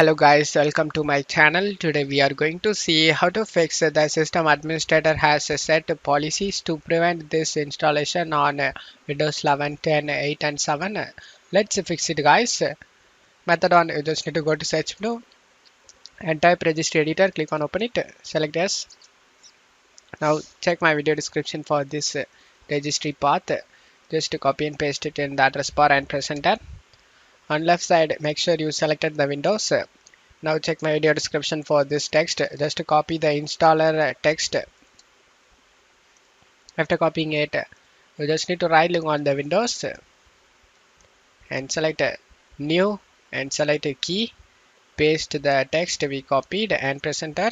Hello guys, welcome to my channel. Today we are going to see how to fix the system administrator has set policies to prevent this installation on Windows 11, 10, 8 and 7. Let's fix it guys. Method on, you just need to go to search menu and type registry editor, click on open it, select yes. Now check my video description for this registry path. Just copy and paste it in the address bar and press enter. On left side, make sure you selected the Windows. Now check my video description for this text. Just copy the installer text. After copying it, you just need to right click on the Windows and select new and select key. Paste the text we copied and press enter.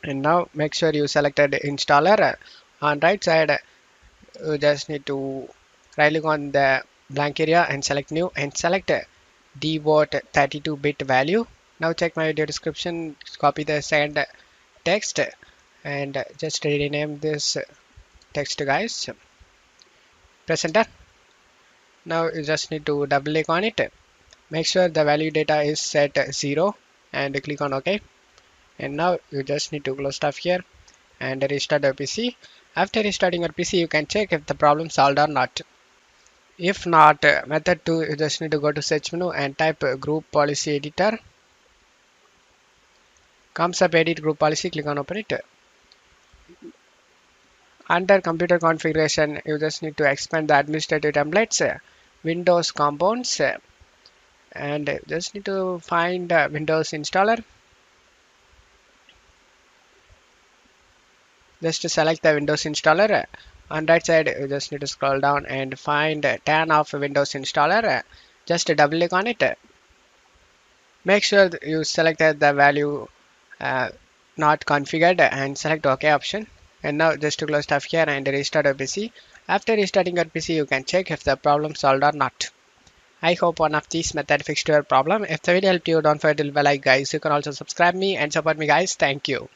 And now make sure you selected installer. On right side, you just need to right click on the blank area and select new and select devote 32-bit value. Now check my video description, copy the second text and just rename this text guys. Press enter. Now you just need to double click on it. Make sure the value data is set 0 and click on OK. And now you just need to close stuff here and restart your PC. After restarting your PC, you can check if the problem solved or not. If not, method 2, you just need to go to search menu and type group policy editor. Comes up edit group policy, click on open it. Under computer configuration, you just need to expand the administrative templates, Windows compounds, and just need to find Windows installer. Just to select the Windows installer. On right side, you just need to scroll down and find turn off Windows installer. Just double click on it. Make sure you selected the value not configured and select OK option. And now just to close stuff here and restart your PC. After restarting your PC, you can check if the problem solved or not. I hope one of these methods fixed your problem. If the video helped you, don't forget to leave a like guys. You can also subscribe me and support me guys. Thank you.